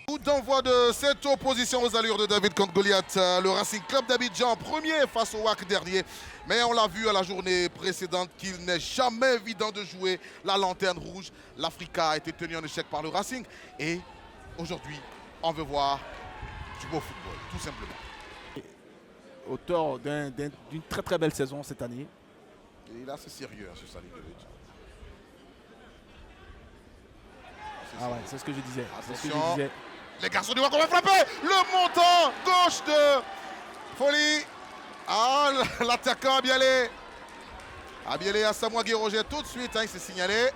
Coup d'envoi de cette opposition aux allures de David contre Goliath. Le Racing Club d'Abidjan, premier face au WAC dernier. Mais on l'a vu à la journée précédente qu'il n'est jamais évident de jouer la lanterne rouge. L'Africa a été tenu en échec par le Racing. Et aujourd'hui, on veut voir du beau football, tout simplement. Auteur d'une très très belle saison cette année. Et il est assez sérieux sur sa ligne de but. Ah ouais, c'est ce que je disais. Attention, les garçons du WAC vont frapper. Le montant gauche de Folie. Ah, l'attaquant Abialé. Abialé à Samoa Guéroget tout de suite, hein, il s'est signalé.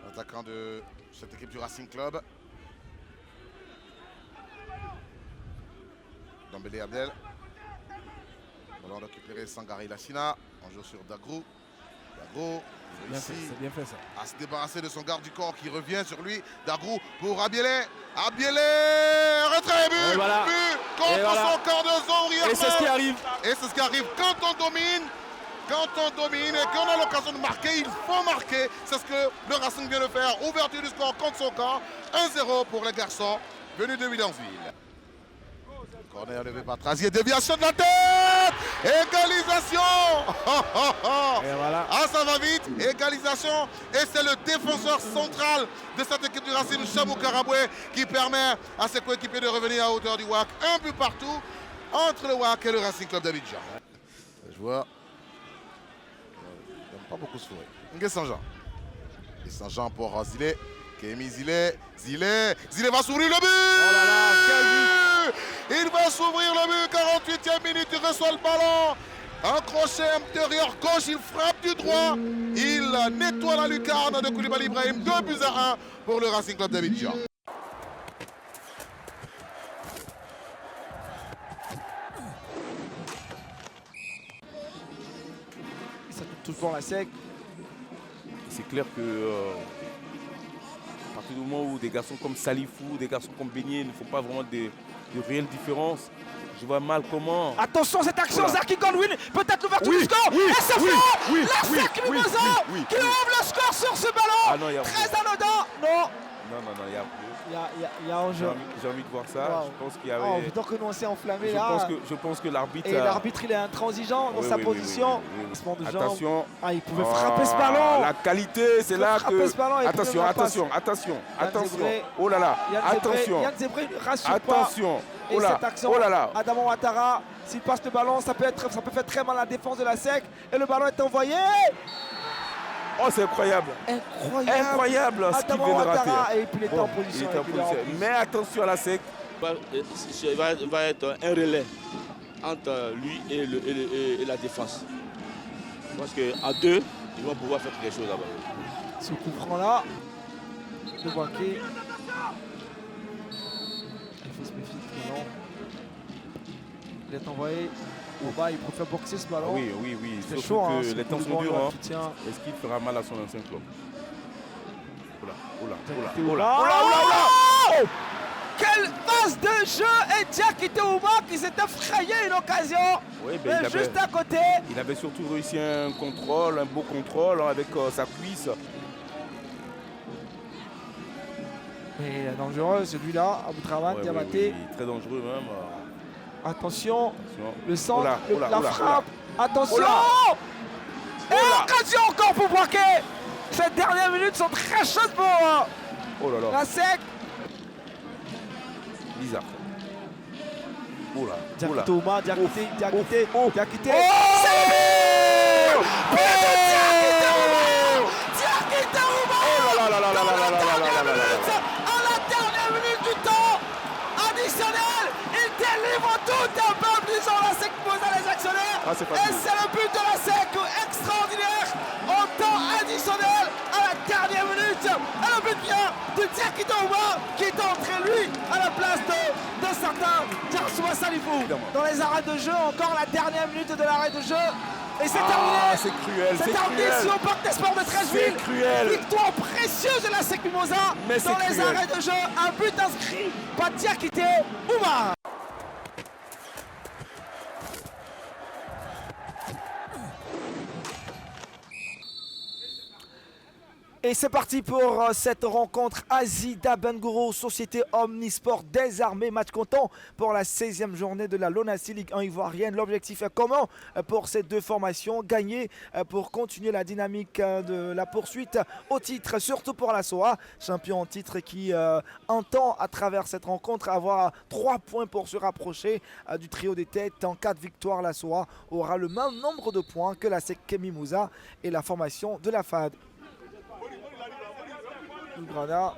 L'attaquant de cette équipe du Racing Club. Dambélé Abdel. Ballon récupéré Sangare Lassina. On joue sur Dagrou. Dagrou. C'est bien fait ça. À se débarrasser de son garde du corps qui revient sur lui. Dagrou pour Abielé. Abielé, retrait, but, voilà. But contre son corps de zone. Et c'est ce qui arrive. Et c'est ce qui arrive quand on domine. Quand on domine et qu'on a l'occasion de marquer, il faut marquer. C'est ce que le Racing vient de faire. Ouverture du score contre son corps. 1-0 pour les garçons venus de Williamsville. Corner levé par Trazier, déviation de la tête. Égalisation. Et voilà. Ah, ça va vite. Égalisation. Et c'est le défenseur central de cette équipe du Racing, Chamou Karaboué, qui permet à ses coéquipiers de revenir à hauteur du WAC. Un but partout entre le WAC et le Racing Club d'Abidjan. Le joueur n'aime pas beaucoup se fourrer. Ngué Saint-Jean. Et Saint-Jean pour Zilé. Kémy Zilé. Zilé va s'ouvrir le but. Oh là là, quel but. Il va s'ouvrir le but, 48e minute, il reçoit le ballon. Un crochet intérieur gauche, il frappe du droit. Il nettoie la lucarne de Koulibaly Ibrahim. 2-1 pour le Racing Club d'Abidjan. Ça touche toujours la sec. C'est clair que à partir du moment où des garçons comme Salifou, des garçons comme Beignet ne font pas vraiment de réelles différences, je vois mal comment. Attention cette action, Zaki Godwin, peut-être l'ouverture du score. Et c'est fait. La sec Mimosa qui ouvre le score sur ce ballon. Ah non, très anodin. Non. Non, il y a plus. Il y a enjeu. J'ai envie de voir ça. Wow. Je pense qu'il y avait. Oh, donc que nous on s'est enflammé là. Je pense que l'arbitre. Et l'arbitre il est intransigeant dans sa position. Oui. De Attention. Ah, il pouvait frapper ce ballon. La qualité, c'est là que. Attention. Oh là là. Attention. Yann Zébré rassure attention. Pas. Et cette action, oh là là. Adama Ouattara, s'il passe le ballon, ça peut faire très mal à la défense de la SEC. Et le ballon est envoyé. Oh, c'est incroyable. Incroyable ce qu'il vient de rater. Et puis il était en position. Mais attention à la SEC. Il va être un relais entre lui et la défense. Parce qu'à deux, ils vont pouvoir faire quelque chose là-bas. Ce coup franc là, de Boaké. Il faut se méfier de ce ballon. Il est envoyé au bas, il préfère boxer ce ballon. Oui. C'est chaud, que les temps sont durs. Est-ce qu'il fera mal à son ancien club? Oula. Quelle phase de jeu! Et Diakité Ouma qui s'était frayé une occasion. Oui, mais juste à côté. Il avait surtout réussi un beau contrôle avec sa cuisse. Mais dangereux celui-là, Aboutraman, Diabaté. Oui, très dangereux même. Attention, le centre, la frappe. Attention! Et occasion encore pour Boaké. Ces dernières minutes sont très chaudes pour la SEC. Bizarre. Diakité Ouma, Diakité. C'est le but! Diakité Ouma! À la dernière minute du temps additionnel, il délivre tout un peu, disons, la SEC Mimosa les actionnaires. Et c'est le but de la SEC extraordinaire en temps additionnel à la dernière minute. Et le but vient de Diakité Ouma qui est entré lui à la place de certain Diarsouma Salifou. Dans les arrêts de jeu, encore la dernière minute de l'arrêt de jeu. Et c'est terminé. C'est cruel. C'est terminé sur le Parc des Sports de Treichville. C'est cruel. Victoire précieuse de la SEC Mimosa dans les arrêts de jeu. Un but inscrit par Diakité Ouma. Et c'est parti pour cette rencontre Azida Bengourou, Société Omnisport des Armées. Match comptant pour la 16e journée de la Lonassi Ligue 1 ivoirienne. L'objectif est commun pour ces deux formations, gagner pour continuer la dynamique de la poursuite au titre, surtout pour la SOA, champion en titre qui entend à travers cette rencontre avoir 3 points pour se rapprocher du trio des têtes. En cas de victoire, la SOA aura le même nombre de points que la SEC Mimouza et la formation de la FAD. Grana.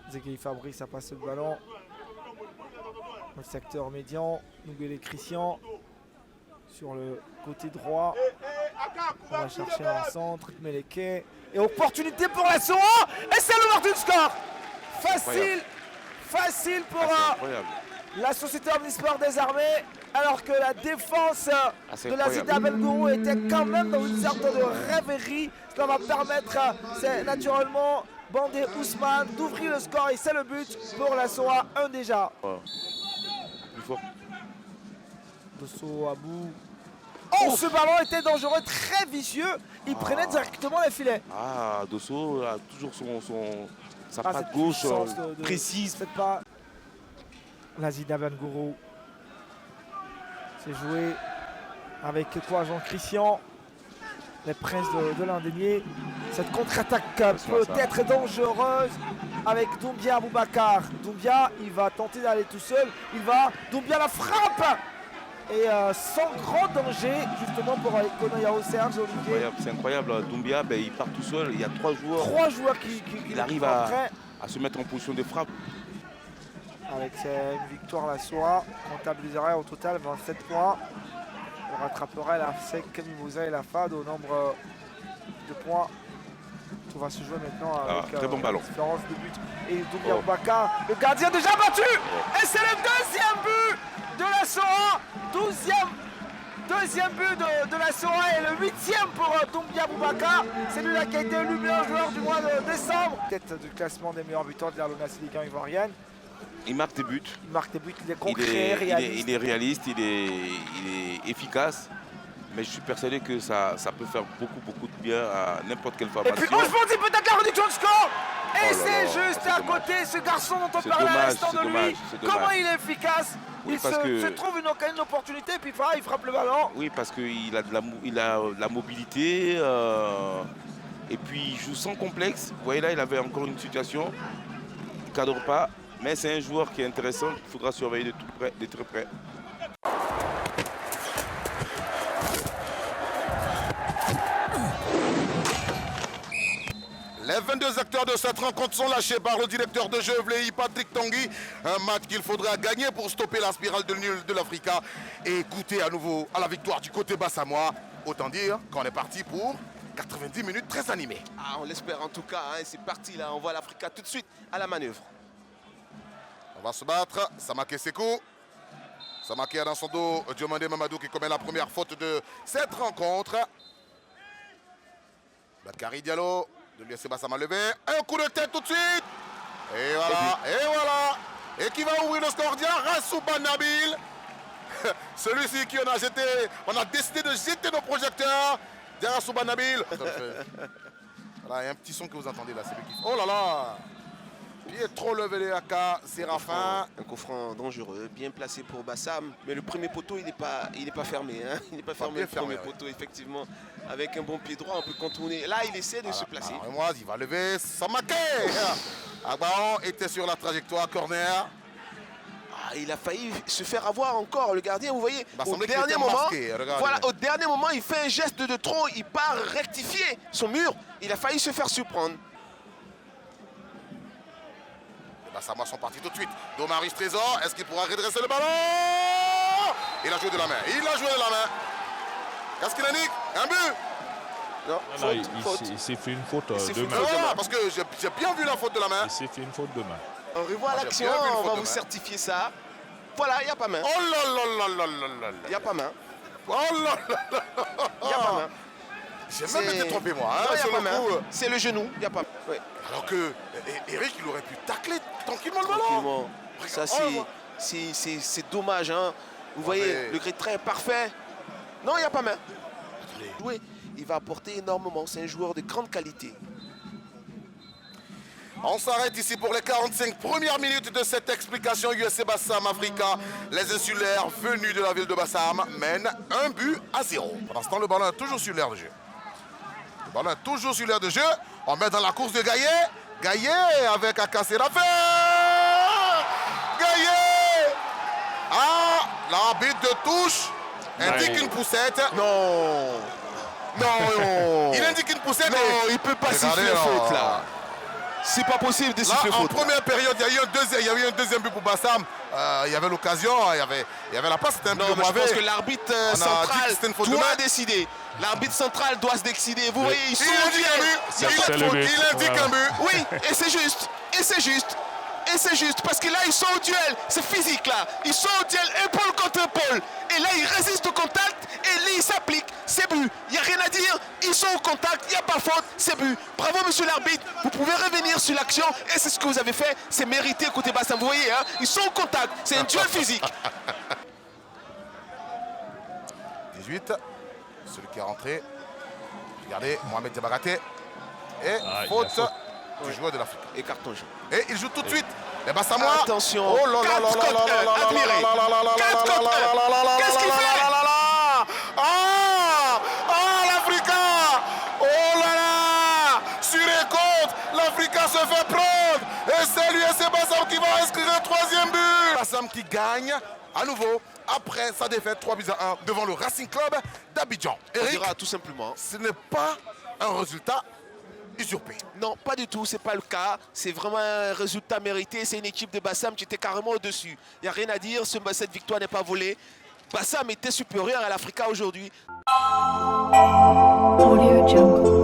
Zegui Fabrice a passé le ballon. Le secteur médian. Nougele Christian sur le côté droit. On va chercher un centre. Meleke. Et opportunité pour la SOA. Et c'est l'ouverture du score. Facile. Facile pour la Société Omnisport des Armées. Alors que la défense de la Zida Bengourou était quand même dans une sorte de rêverie. Cela va permettre, c'est naturellement Bandé Ousmane d'ouvrir le score et c'est le but pour la SOA 1 déjà. Plus fort. Dosso Abou. Oh, ce ballon était dangereux, très vicieux. Il prenait directement les filets. Ah, Dosso a toujours sa patte gauche précise. Faites pas. La Zida Bengourou. C'est joué avec quoi, Jean-Christian, les princes de l'Indénié. Cette contre-attaque peut être dangereuse avec Doumbia Aboubakar. Doumbia, il va tenter d'aller tout seul. Doumbia la frappe. Et sans grand danger, justement, pour Konoyao Serge Olivier. C'est incroyable. Doumbia, il part tout seul. Il y a 3 joueurs. 3 joueurs qui il arrive à se mettre en position de frappe. Avec une victoire, la SOA comptabiliserait au total 27 points. Il rattraperait la SEC Mimouza et la FAD au nombre de points. Tout va se jouer maintenant avec très bon ballon. Différence de but. Et Doumbia Aboubakar, le gardien déjà battu. Et c'est le deuxième but de la SOA. Deuxième but de la SOA et le 8e pour Doumbia Aboubakar. C'est lui qui a été élu meilleur joueur du mois de décembre. Tête du classement des meilleurs buteurs de la Lonassi Ligue 1 ivoirienne. Il marque des buts. Il est concret, réaliste. Il est réaliste, il est efficace. Mais je suis persuadé que ça peut faire beaucoup de bien à n'importe quelle formation. Et puis Ousmane dit peut-être la réduction de score. Et c'est juste à côté, ce garçon dont on parlait à l'instant de lui. Comment il est efficace. Oui, il se trouve une opportunité, puis il frappe le ballon. Oui, parce qu'il a de la mobilité. Et puis il joue sans complexe. Vous voyez là, il avait encore une situation. Il ne cadre pas. Mais c'est un joueur qui est intéressant, qu'il faudra surveiller de très près. Les 22 acteurs de cette rencontre sont lâchés par le directeur de jeu, Vlehi Patrick Tanguy. Un match qu'il faudra gagner pour stopper la spirale de nul de l'Africa et goûter à nouveau à la victoire du côté bassamois. Autant dire qu'on est parti pour 90 minutes très animées. Ah, on l'espère en tout cas, hein. C'est parti là, on voit l'Africa tout de suite à la manœuvre. On va se battre, Samake Seko. Samake a dans son dos Diomandé Mamadou qui commet la première faute de cette rencontre. Bakary Diallo, de l'USC Bassam a levé. Un coup de tête tout de suite. Et voilà. Et qui va ouvrir le score d'hier, Rassouba Nabil. Celui-ci qui on a décidé de jeter nos projecteurs. Derrière Rassouba Nabil. Voilà, il y a un petit son que vous entendez là, c'est lui qui... Oh là là. Pietro Leveleka, Séraphin. Un coup franc dangereux, bien placé pour Bassam. Mais le premier poteau, il n'est pas fermé. Hein. Il n'est pas fermé, le premier poteau, effectivement. Avec un bon pied droit, on peut contourner. Là, il essaie de se placer. Alors, il va lever Samake. Agbaon était sur la trajectoire, corner. Ah, il a failli se faire avoir encore, le gardien. Vous voyez, au dernier moment, il fait un geste de trop. Il part rectifier son mur. Il a failli se faire surprendre. Bassamois sont partis tout de suite. Domaris Trésor, est-ce qu'il pourra redresser le ballon? Il a joué de la main. Qu'est-ce qu'il a nique? Un but? Non, il s'est fait une faute de main. Voilà, parce que j'ai bien vu la faute de la main. Il s'est fait une faute de main. On revoit l'action, on va vous certifier ça. Voilà, il n'y a pas main. Oh là là. Il n'y a pas main. Oh là là. Il n'y a pas main. J'ai même été trompé moi. Non, il n'y a pas main. C'est le genou, il n'y a pas main. Ouais. Alors que Eric, il aurait pu tacler tranquillement le ballon. Tranquillement. Ça, c'est dommage. Hein. Vous voyez, le gré de trait est parfait. Non, il n'y a pas main. Oui, il va apporter énormément. C'est un joueur de grande qualité. On s'arrête ici pour les 45 premières minutes de cette explication USC Bassam Africa. Les insulaires venus de la ville de Bassam mènent 1-0. Pour l'instant, le ballon est toujours sur l'aire de jeu. Le ballon est toujours sur l'aire de jeu. On met dans la course de Gaillet. Gaillet avec à casser l'affaire. Gaillet. Ah, l'arbitre de touche indique une poussette. Non. Non. Il indique une poussette. Non, il ne peut pas siffler faute là. C'est pas possible de siffler faute. En première période, il y a eu un deuxième but pour Bassam. Il y avait l'occasion, il y avait la passe. C'était un peu mauvais. Je pense que l'arbitre central doit décider. L'arbitre central doit se décider. Vous voyez, ils sont il indique un but. Oui, et c'est juste. Et c'est juste. Et c'est juste parce que là ils sont au duel, c'est physique là. Ils sont au duel épaule contre épaule. Et là ils résistent au contact et là ils s'appliquent. C'est but. Il n'y a rien à dire. Ils sont au contact, il n'y a pas faute, c'est but. Bravo monsieur l'arbitre. Vous pouvez revenir sur l'action et c'est ce que vous avez fait. C'est mérité côté Bassam. Vous voyez, hein, ils sont au contact. C'est un duel physique. 18. Celui qui est rentré. Regardez, Mohamed Diabaraté. Et faute du joueur de l'Afrique. Et carton jaune. Et il joue tout de suite. Les Bassamois. Attention. Oh là là là là là là admirez. Qu'est-ce qu'il fait? Ah, l'Africa. Oh là là. Sur et contre, l'Africa se fait prendre. Et c'est l'USC Bassam qui va inscrire un troisième but. Bassam qui gagne à nouveau après sa défaite 3-1 devant le Racing Club d'Abidjan. On dira tout simplement. Ce n'est pas un résultat usurpé. Non, pas du tout, c'est pas le cas. C'est vraiment un résultat mérité. C'est une équipe de Bassam qui était carrément au-dessus. Il n'y a rien à dire, cette victoire n'est pas volée. Bassam était supérieur à l'Africa aujourd'hui. Audio Jungle.